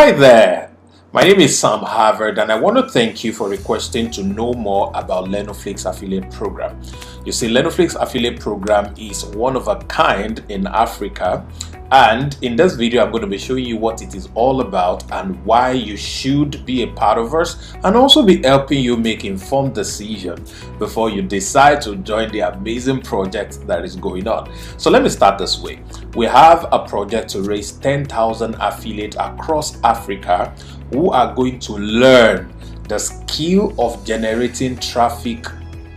Hi there, my name is Sam Harvard and I want to thank you for requesting to know more about Learnoflix affiliate program. You see, Learnoflix affiliate program is one of a kind in Africa, and in this video I'm going to be showing you what it is all about and why you should be a part of us, and also be helping you make informed decisions before you decide to join the amazing project that is going on. So let me start this way. We have a project to raise 10,000 affiliates across Africa who are going to learn the skill of generating traffic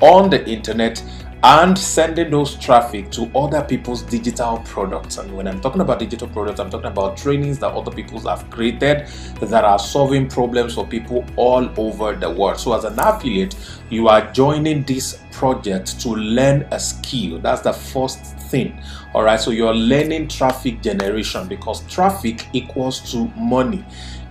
on the internet and sending those traffic to other people's digital products. And when I'm talking about digital products, I'm talking about trainings that other people have created that are solving problems for people all over the world. So as an affiliate, you are joining this project to learn a skill. That's the first thing. All right, so you're learning traffic generation, because traffic equals to money.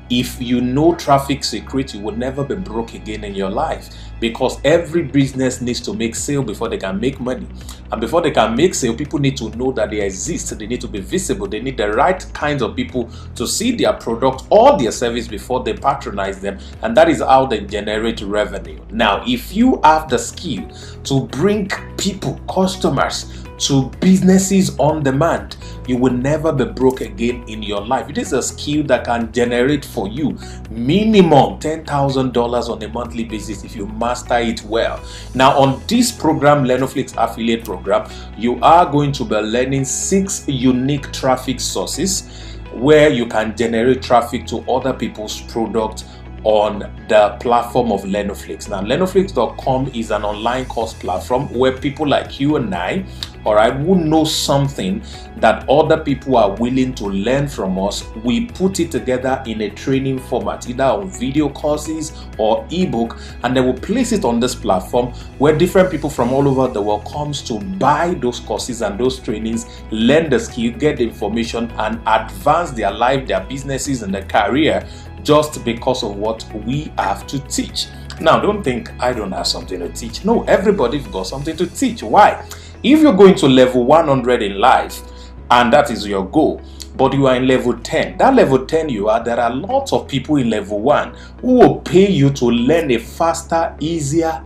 If you know traffic secret, you will never be broke again in your life, because every business needs to make sale before they can make money. And before they can make sale, people need to know that they exist. They need to be visible. They need the right kinds of people to see their product or their service before they patronize them. And that is how they generate revenue. Now, if you have the skill to bring people, customers, to businesses on demand, you will never be broke again in your life. It is a skill that can generate for you minimum $10,000 on a monthly basis if you master it well. Now, on this program, Learnoflix affiliate program, you are going to be learning 6 unique traffic sources where you can generate traffic to other people's products on the platform of Learnoflix. Now, Learnoflix.com is an online course platform where people like you and I, who know something that other people are willing to learn from us, we put it together in a training format, either on video courses or ebook, and then we'll place it on this platform where different people from all over the world comes to buy those courses and those trainings, learn the skill, get the information, and advance their life, their businesses, and their career, just because of what we have to teach. Now, don't think I don't have something to teach. No, everybody's got something to teach. Why? If you're going to level 100 in life, and that is your goal, but you are in level 10, that level 10 you are, there are lots of people in level 1 who will pay you to learn a faster, easier,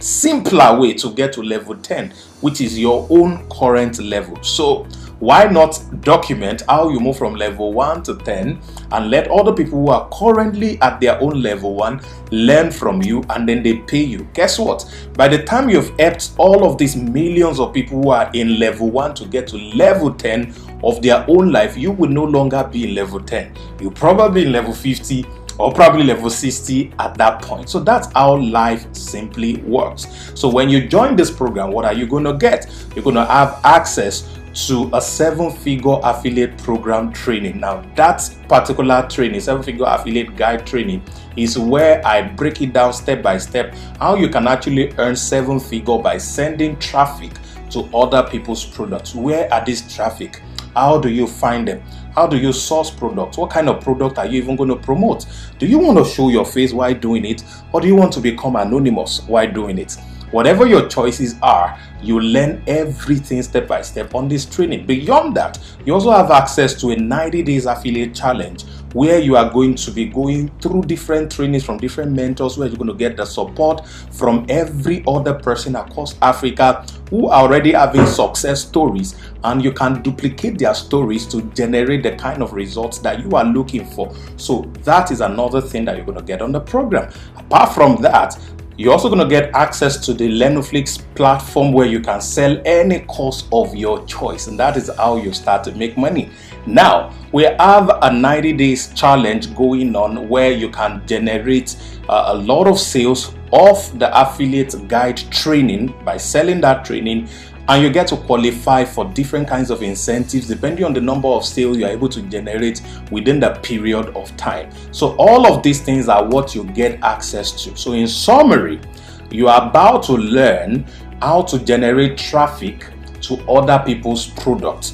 simpler way to get to level 10, which is your own current level. So why not document how you move from level 1 to 10 and let other people who are currently at their own level 1 learn from you, and then they pay you? Guess what? By the time you've helped all of these millions of people who are in level 1 to get to level 10 of their own life, you will no longer be in level 10. You'll probably in level 50 or probably level 60 at that point. So that's how life simply works. So when you join this program, what are you going to get? You're going to have access to a 7-figure affiliate program training. Now, that particular training, 7-figure affiliate guide training, is where I break it down step by step how you can actually earn 7-figure by sending traffic to other people's products. Where are these traffic? How do you find them? How do you source products? What kind of product are you even going to promote? Do you want to show your face while doing it, or do you want to become anonymous while doing it? Whatever your choices are, you learn everything step by step on this training. Beyond that, you also have access to a 90 days affiliate challenge where you are going to be going through different trainings from different mentors, where you're going to get the support from every other person across Africa who are already having success stories, and you can duplicate their stories to generate the kind of results that you are looking for. So that is another thing that you're going to get on the program. Apart from that, you're also going to get access to the Learnoflix platform where you can sell any course of your choice, and that is how you start to make money. Now, we have a 90 days challenge going on where you can generate a lot of sales of the affiliate guide training by selling that training, and you get to qualify for different kinds of incentives depending on the number of sales you are able to generate within the period of time. So all of these things are what you get access to. So in summary, you are about to learn how to generate traffic to other people's products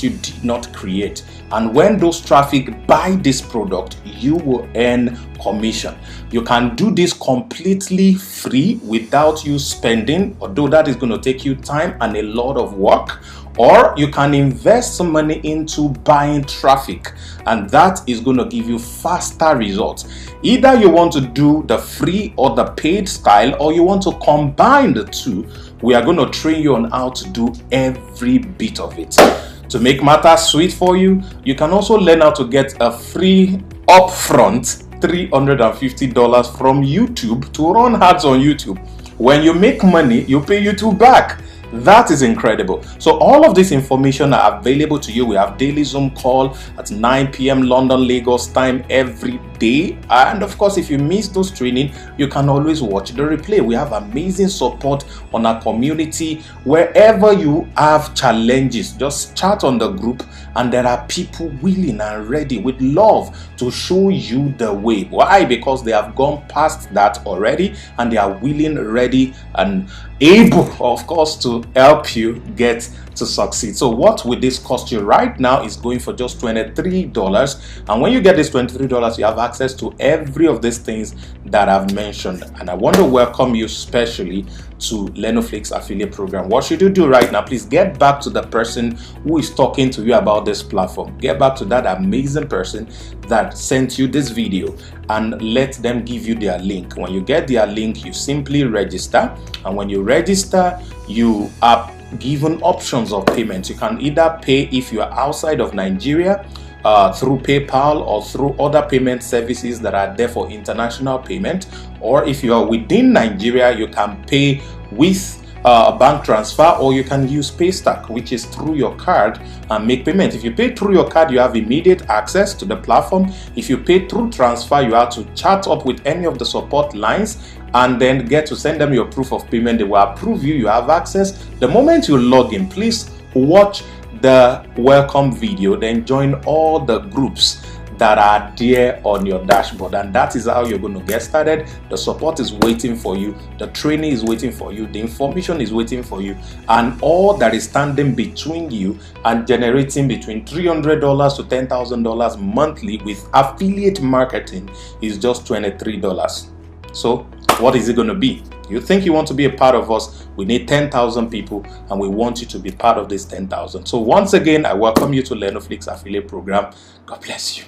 you did not create. and when those traffic buy this product, you will earn commission. You can do this completely free without you spending, although that is going to take you time and a lot of work. Or you can invest some money into buying traffic, and that is going to give you faster results. Either you want to do the free or the paid style, or you want to combine the two. We are going to train you on how to do every bit of it. To make matters sweet for you, you can also learn how to get a free upfront $350 from YouTube to run ads on YouTube. When you make money, you pay YouTube back. That is incredible. So all of this information are available to you. We have daily Zoom call at 9 p.m. London, Lagos time every day. And of course, if you miss those training, you can always watch the replay. We have amazing support on our community. Wherever you have challenges, just chat on the group, and there are people willing and ready with love to show you the way. Why? Because they have gone past that already, and they are willing, ready, and able, of course, to help you get to succeed. So what will this cost you? Right now is going for just $23, and when you get this $23, you have access to every of these things that I've mentioned. And I want to welcome you specially to Learnoflix affiliate program. What should you do right now? Please get back to the person who is talking to you about this platform. Get back to that amazing person that sent you this video and let them give you their link. When you get their link, you simply register, and when you register, you are given options of payment. You can either pay if you are outside of Nigeria through PayPal or through other payment services that are there for international payment, or if you are within Nigeria, you can pay with a bank transfer, or you can use Paystack, which is through your card, and make payment. If you pay through your card, you have immediate access to the platform. If you pay through transfer, you have to chat up with any of the support lines and then get to send them your proof of payment. They will approve you. You have access. The moment you log in, please watch the welcome video, then join all the groups that are there on your dashboard, and that is how you're going to get started. The support is waiting for you, the training is waiting for you, the information is waiting for you, and all that is standing between you and generating between $300 to $10,000 monthly with affiliate marketing is just $23. So what is it going to be? You think you want to be a part of us? We need 10,000 people, and we want you to be part of this 10,000. So once again, I welcome you to Learnoflix affiliate program. God bless you.